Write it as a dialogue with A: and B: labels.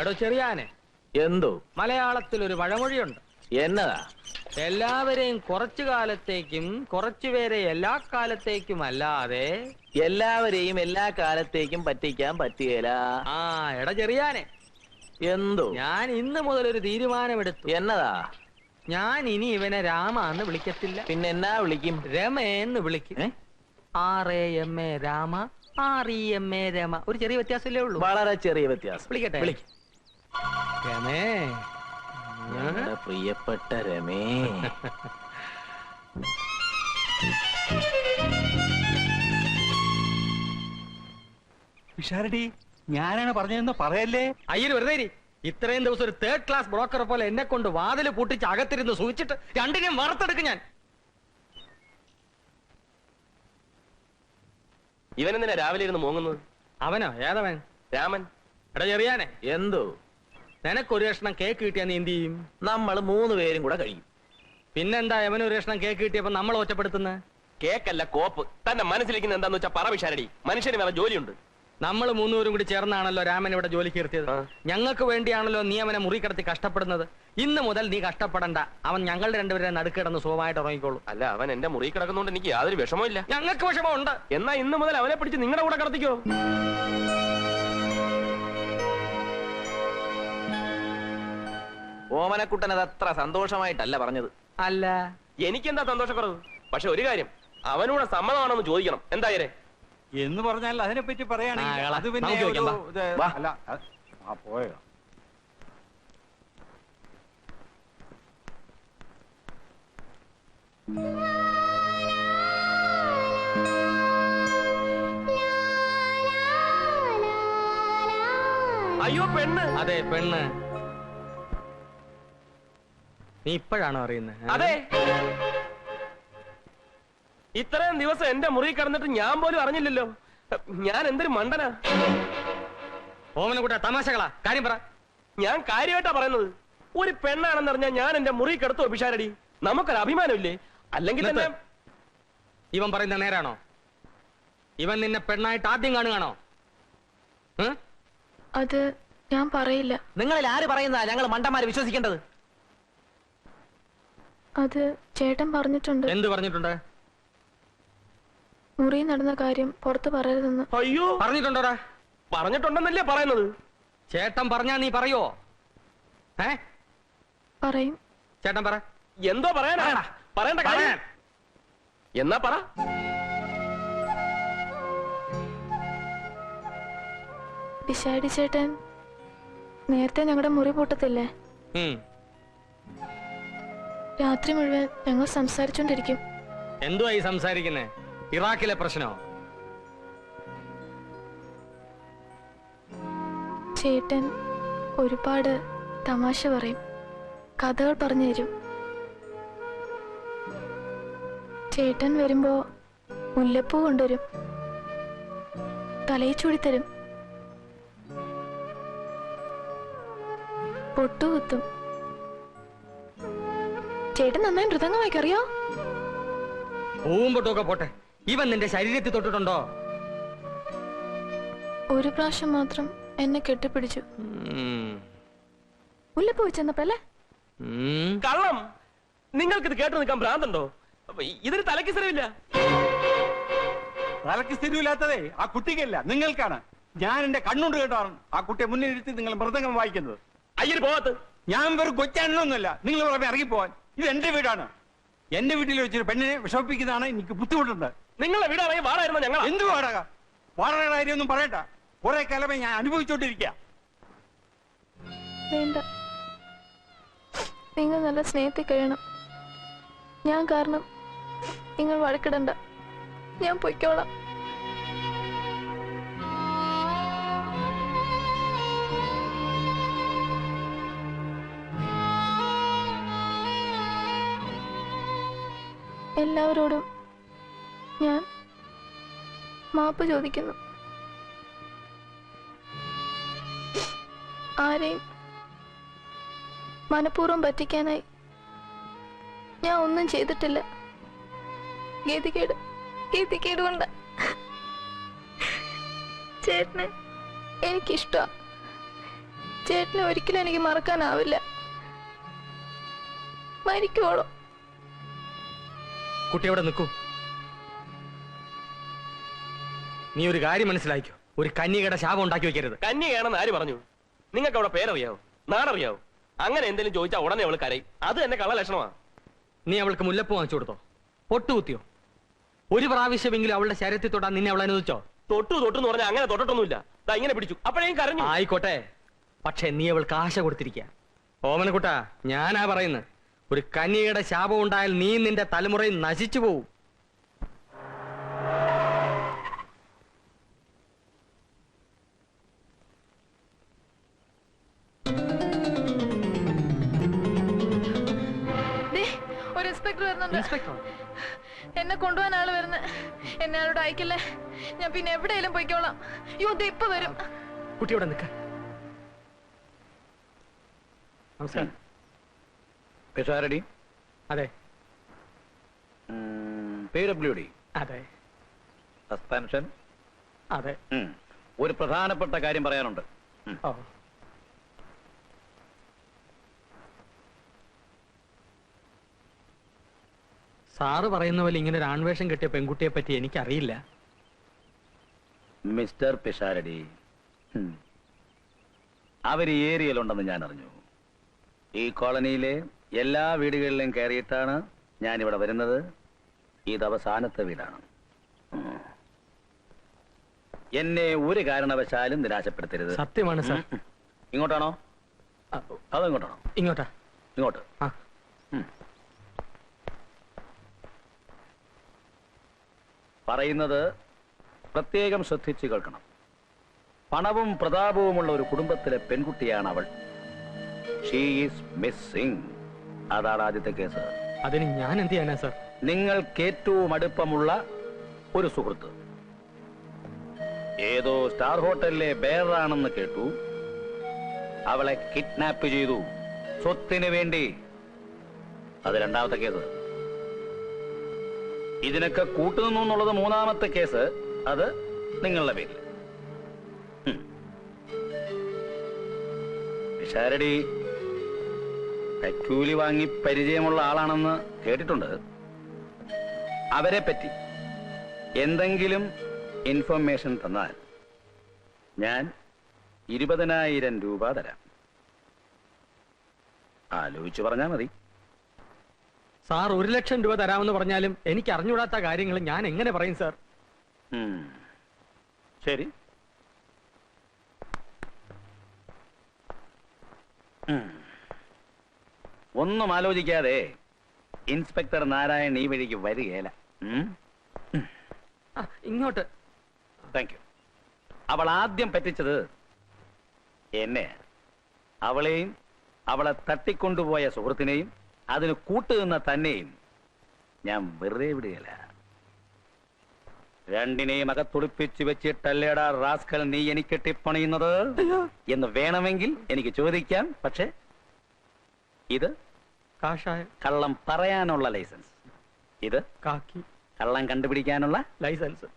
A: എടോ ചെറിയാനെ,
B: എന്തോ
A: മലയാളത്തിൽ ഒരു പഴമൊഴിയുണ്ട്.
B: എന്നതാ?
A: എല്ലാവരെയും കുറച്ചു കാലത്തേക്കും കുറച്ചുപേരെ എല്ലാ കാലത്തേക്കും അല്ലാതെ
B: എല്ലാവരെയും എല്ലാ കാലത്തേക്കും പറ്റിക്കാൻ പറ്റുകയില്ല.
A: ആ എടാ ചെറിയാനെ,
B: എന്തോ?
A: ഞാൻ ഇന്ന് മുതൽ ഒരു തീരുമാനമെടുത്തു.
B: എന്നതാ?
A: ഞാൻ ഇനി ഇവനെ രാമ എന്ന് വിളിക്കത്തില്ല.
B: പിന്നെ എന്നാ വിളിക്കും?
A: രമേന്ന് വിളിക്കും. RAMA Rama, REMA Rama. ഒരു ചെറിയ വ്യത്യാസമല്ലേ ഉള്ളൂ.
B: വളരെ ചെറിയ വ്യത്യാസം.
A: വിളിക്കട്ടെ?
B: വിളിക്കും.
A: രമേ,
B: ഞങ്ങളുടെ പ്രിയപ്പെട്ട രമേ.
C: പിഷാരടി, ഞാനാണ് പറഞ്ഞതെന്ന് പറയല്ലേ.
A: അയ്യര് വെറുതെ ഇരി. ഇത്രയും ദിവസം ഒരു 3rd ക്ലാസ് ബ്രോക്കറെ പോലെ എന്നെ കൊണ്ട് വാതില് പൂട്ടിച്ച് അകത്തിരുന്ന് സൂചിച്ചിട്ട് രണ്ടിനെയും വറുത്തെടുക്കും ഞാൻ.
D: ഇവനെന്തിനാ രാവിലെ ഇരുന്ന് മൂങ്ങുന്നത്?
A: അവനോ? ഏതവൻ?
D: രാമൻ.
A: എടാ ചെറിയാനെ,
B: എന്തോ?
A: നിനക്കൊരു കഷ്ണം കേക്ക് കിട്ടിയാ നീ എന്ത് ചെയ്യും?
B: നമ്മൾ 3 പേരും കൂടെ കഴിയും.
A: പിന്നെന്താ അവനൊരു കഷ്ണം കേക്ക് കിട്ടിയപ്പോ നമ്മൾ ഒറ്റപ്പെടുത്തുന്നത്?
D: കേക്കല്ല, കോപ്പ്. തന്റെ മനസ്സിലിരിക്കുന്ന എന്താന്ന് വെച്ചാ പറ പിഷാരടി. മനുഷ്യന് വേറെ ജോലിയുണ്ട്.
A: നമ്മൾ 3 പേരും കൂടി ചേർന്നാണല്ലോ രാമൻ ഇവിടെ ജോലിക്ക് നിർത്തിയത്. ഞങ്ങൾക്ക് വേണ്ടിയാണല്ലോ നീ അവനെ മുറി കിടത്തി കഷ്ടപ്പെടുന്നത്. ഇന്ന് മുതൽ നീ കഷ്ടപ്പെടണ്ട. അവൻ ഞങ്ങളുടെ രണ്ടുപേരെ നടുക്കിടന്ന് സുഖമായിട്ട് ഉറങ്ങിക്കോളൂ.
D: അല്ല, അവൻ എന്റെ മുറി കിടക്കുന്നോണ്ട് എനിക്ക് യാതൊരു വിഷമവും ഇല്ല.
A: ഞങ്ങൾക്ക് വിഷമമുണ്ട്.
D: എന്നാ ഇന്ന് മുതൽ അവനെ പിടിച്ച് നിങ്ങളുടെ കൂടെ കിടത്തിക്കോ.
B: ഓമനക്കുട്ടൻ അത് അത്ര സന്തോഷമായിട്ടല്ല പറഞ്ഞത്.
A: അല്ല,
D: എനിക്കെന്താ സന്തോഷക്കുറവ്? പക്ഷെ ഒരു കാര്യം, അവനൂടെ സമ്മതമാണെന്ന് ചോദിക്കണം. എന്തായാലേ
C: എന്ന് പറഞ്ഞാൽ അതിനെപ്പറ്റി പറയുകയാണെങ്കിൽ അത് പിന്നെ
A: നമുക്ക്
C: ഒരു
A: ചോദിക്കാം,
C: ഇത്
B: വാ.
C: അല്ല. പോയോ?
D: അയ്യോ പെണ്ണ്.
A: അതെ പെണ്ണ്. നീ ഇപ്പോഴാണോ അറിയുന്നത്?
D: അതെ, ഇത്രയും ദിവസം എന്റെ മുറി കിടന്നിട്ട് ഞാൻ പോലും അറിഞ്ഞില്ലല്ലോ. ഞാൻ എന്തൊരു മണ്ടനാ.
A: ഓമനക്കുട്ട തമാശകളാ. കാര്യം പറ.
D: ഞാൻ കാര്യമായിട്ടാ പറയുന്നത്. ഒരു പെണ്ണാണെന്ന് അറിഞ്ഞാൽ ഞാൻ എന്റെ മുറി കിടത്തുവോ പിഷാരടി? നമുക്കൊരു അഭിമാനമില്ലേ? അല്ലെങ്കിൽ തന്നെ
A: ഇവൻ പറയുന്ന നേരാണോ? ഇവൻ നിന്നെ പെണ്ണായിട്ട് ആദ്യം കാണുകയാണോ?
E: അത് ഞാൻ പറയില്ല.
B: നിങ്ങളിൽ ആര് പറയുന്നതാ ഞങ്ങൾ മണ്ടന്മാരെ വിശ്വസിക്കേണ്ടത്?
E: അത് ചേട്ടൻ പറഞ്ഞിട്ടുണ്ട്.
A: എന്ത് പറഞ്ഞിട്ടുണ്ട്?
E: മുറി നടന്ന കാര്യം പുറത്ത് പറയരുതെന്ന്.
D: അയ്യോ,
A: പറഞ്ഞിട്ടുണ്ടോടാ?
D: പറഞ്ഞിട്ടുണ്ടെന്നല്ലേ പറയുന്നത്.
A: ചേട്ടൻ പറഞ്ഞാ നീ പറയോ?
E: പറയും.
A: ചേട്ടൻ പറ.
D: എന്തോ പറയാനാ? പറയണ്ട കാര്യം എന്നാ പറ.
E: പിശാടി ചേട്ടൻ നേരത്തെ ഞങ്ങളുടെ മുറി പൂട്ടത്തില്ലേ? രാത്രി മുഴുവൻ ഞങ്ങൾ സംസാരിച്ചോണ്ടിരിക്കും.
A: എന്തുവായി സംസാരിക്കുന്നേ? ഇറാഖിലെ പ്രശ്നോ?
E: ചേട്ടൻ ഒരുപാട് തമാശ പറയും, കഥകൾ പറഞ്ഞു തരും. ചേട്ടൻ വരുമ്പോ മുല്ലപ്പൂ കൊണ്ടുവരും, തലയിൽ ചൂടിത്തരും, പൊട്ടുകുത്തും. ചേട്ടൻ നന്നായി മൃദംഗം വായിക്കറിയോ?
A: പൂമ്പൊട്ടൊക്കെ പോട്ടെ, ഇവൻ നിന്റെ ശരീരത്തിൽ തൊട്ടിട്ടുണ്ടോ?
E: ഒരു പ്രാവശ്യം മാത്രം എന്നെ കെട്ടിപ്പിടിച്ചു. മുല്ലപ്പൂ വെച്ചെന്നപ്പല്ലേ?
D: കള്ളം. നിങ്ങൾക്കിത് കേട്ടു നിൽക്കാൻ ഭ്രാന്തുണ്ടോ? ഇതിന് തലയ്ക്ക് സ്ഥിരമില്ല.
C: തലക്ക് സ്ഥിരമില്ലാത്തതേ ആ കുട്ടിക്കല്ല, നിങ്ങൾക്കാണ്. ഞാൻ എന്റെ കണ്ണുകൊണ്ട് കേട്ടാണ് ആ കുട്ടിയെ മുന്നിലിരുത്തി നിങ്ങൾ മൃദംഗം വായിക്കുന്നത്.
D: അയ്യര് പോകത്ത്.
C: ഞാൻ വെറും കൊച്ചാണെന്നൊന്നുമല്ല. നിങ്ങൾ പുറമെ ഇറങ്ങിപ്പോവാൻ. ഇത് എന്റെ വീടാണ്. എന്റെ വീട്ടിൽ വെച്ചൊരു പെണ്ണിനെ വിഷമിപ്പിക്കുന്നതാണ് എനിക്ക് ബുദ്ധിമുട്ടുണ്ട്.
D: നിങ്ങളെ വീടാണെങ്കിൽ വാടായിരുന്നോ? ഞങ്ങൾ
C: എന്ത് വാടക? വാടക കാര്യമൊന്നും പറയണ്ട. കുറെ കാലമേ ഞാൻ അനുഭവിച്ചോണ്ടിരിക്കുക.
E: വേണ്ട, നിങ്ങൾ നല്ല സ്നേഹത്തിൽ കഴിയണം. ഞാൻ കാരണം നിങ്ങൾ വഴക്കിടണ്ട. ഞാൻ പൊയ്ക്കോളാം. എല്ലാവരോടും ഞാൻ മാപ്പ് ചോദിക്കുന്നു. ആരെയും മനഃപൂർവ്വം പറ്റിക്കാനായി ഞാൻ ഒന്നും ചെയ്തിട്ടില്ല. ഗതികേട് കൊണ്ട് ചേട്ടനെ എനിക്കിഷ്ടമാണ്. ചേട്ടനെ ഒരിക്കലും എനിക്ക് മറക്കാനാവില്ല. മരിക്കുവോളൂ.
A: കുട്ടി അവിടെ നിൽക്കൂ. നീ ഒരു കാര്യം മനസ്സിലാക്കിയോ, ഒരു കന്യകയുടെ ശാപം ഉണ്ടാക്കി വെക്കരുത്.
D: കന്യകയാണെന്ന് ആര് പറഞ്ഞു? നിങ്ങൾക്ക് അവിടെ പേരറിയാവോ, നാടറിയാവോ? അങ്ങനെ എന്തെങ്കിലും ചോദിച്ചാൽ ഉടനെ അവൾ കരയും. അത് തന്നെ കള്ള ലക്ഷണമാ.
A: നീ അവൾക്ക് മുല്ലപ്പൂ വാങ്ങിച്ചു കൊടുത്തോ? പൊട്ടുകുത്തിയോ? ഒരു പ്രാവശ്യമെങ്കിലും അവളുടെ ശരീരത്തിൽ തൊട്ടാൻ നിന്നെ അവൾ അനുവദിച്ചോ?
D: തൊട്ടു എന്ന് പറഞ്ഞാൽ അങ്ങനെ തൊട്ടിട്ടൊന്നുമില്ല. ദാ ഇങ്ങനെ പിടിച്ചു, അപ്പോഴേക്കും കരഞ്ഞു.
A: ആയിക്കോട്ടെ, പക്ഷെ നീ അവൾക്ക് ആശ കൊടുത്തിരിക്കുക. ഓമനക്കുട്ടാ, ഞാനാ പറയുന്നത്, ഒരു കന്യകയുടെ ശാപം ഉണ്ടായാൽ നീ നിന്റെ തലമുറയിൽ നശിച്ചു പോവും.
E: ഒരു ഇൻസ്പെക്ടർ വരുന്നുണ്ട്.
A: ഇൻസ്പെക്ടർ
E: എന്നെ കൊണ്ടുപോകാൻ ആള് വരുന്നത്. എന്നെ ആളോട് അയക്കില്ലേ, ഞാൻ പിന്നെ എവിടെയെങ്കിലും പോയിക്കോളാം. അയ്യോ, ദേ ഇപ്പൊ വരും.
A: കുട്ടി ഇവിടെ നിൽക്ക. നമസ്കാരം.
F: പിഷാരടി,
A: അതെ
F: PWD,
A: അതെ
F: സസ്പെൻഷൻ.
A: അതെ.
F: ഒരു പ്രധാനപ്പെട്ട കാര്യം പറയാനുണ്ട്.
A: ഓ, സാറ് പറയുന്ന പോലെ ഇങ്ങനെ ഒരു ആൺവേഷം കെട്ടിയ പെൺകുട്ടിയെ പറ്റി എനിക്കറിയില്ല.
F: മിസ്റ്റർ പിഷാരടി, അവർ ഈ ഏരിയയിലുണ്ടെന്ന് ഞാൻ അറിഞ്ഞു. ഈ കോളനിയിലെ എല്ലാ വീടുകളിലും കയറിയിട്ടാണ് ഞാൻ ഇവിടെ വരുന്നത്. ഇത് അവസാനത്തെ വീടാണ്. എന്നെ ഒരു കാരണവശാലും നിരാശപ്പെടുത്തരുത്.
A: സത്യമാണ് സാർ.
F: ഇങ്ങോട്ടാണോ അതോ ഇങ്ങോട്ടാണോ?
A: ഇങ്ങോട്ടാ.
F: ഇങ്ങോട്ട്.
A: ആ,
F: പറയുന്നത് പ്രത്യേകം ശ്രദ്ധിച്ചു കേൾക്കണം. പണവും പ്രതാപവുമുള്ള ഒരു കുടുംബത്തിലെ പെൺകുട്ടിയാണ് അവൾ. She is missing. അതാണ് ആദ്യത്തെ കേസ്.
A: അതിന് ഞാൻ എന്ത് ചെയ്യാനാ സാർ?
F: നിങ്ങൾക്ക് ഏറ്റവും അടുപ്പമുള്ള ഒരു സുഹൃത്ത് ഏതോ സ്റ്റാർ ഹോട്ടലിലെ ബെയറാണെന്ന് കേട്ടു. അവളെ കിഡ്നാപ്പ് ചെയ്തു സ്വത്തിന് വേണ്ടി. അത് രണ്ടാമത്തെ കേസ്. ഇതിനൊക്കെ കൂട്ടുനിന്നു എന്നുള്ളത് മൂന്നാമത്തെ കേസ്. അത് നിങ്ങളുടെ പേരിൽ. പിഷാരടി കൈക്കൂലി വാങ്ങി പരിചയമുള്ള ആളാണെന്ന് കേട്ടിട്ടുണ്ട്. അവരെ പറ്റി എന്തെങ്കിലും ഇൻഫർമേഷൻ തന്നാൽ ഞാൻ 20,000 രൂപ തരാം. ആലോചിച്ചു പറഞ്ഞാൽ മതി.
A: സാർ 1,00,000 രൂപ തരാമെന്ന് പറഞ്ഞാലും എനിക്ക് അറിഞ്ഞുകൂടാത്ത കാര്യങ്ങൾ ഞാൻ എങ്ങനെ പറയും സാർ?
F: ശരി. ഒന്നും ആലോചിക്കാതെ ഇൻസ്പെക്ടർ നാരായൺ ഈ വഴിക്ക് വരികയില്ല.
A: ഇങ്ങോട്ട്.
F: Thank you. അവൾ ആദ്യം പറ്റിച്ചത് എന്നെ. അവളെയും അവളെ തട്ടിക്കൊണ്ടുപോയ സുഹൃത്തിനെയും അതിന് കൂട്ടുനിന്ന തന്നെയും ഞാൻ വെറുതെ വിടുകയില്ല. രണ്ടിനെയും അകത്തൊളിപ്പിച്ച് വെച്ചിട്ടല്ലേടാ റാസ്കൽ നീ എനിക്ക് ടിപ്പണിയുന്നത് എന്ന് വേണമെങ്കിൽ എനിക്ക് ചോദിക്കാം. പക്ഷെ ഇത്
A: കാഷായം.
F: കള്ളം പറയാനുള്ള ലൈസൻസ്. ഇത്
A: കാക്കി
F: കള്ളം കണ്ടുപിടിക്കാനുള്ള
A: ലൈസൻസ്.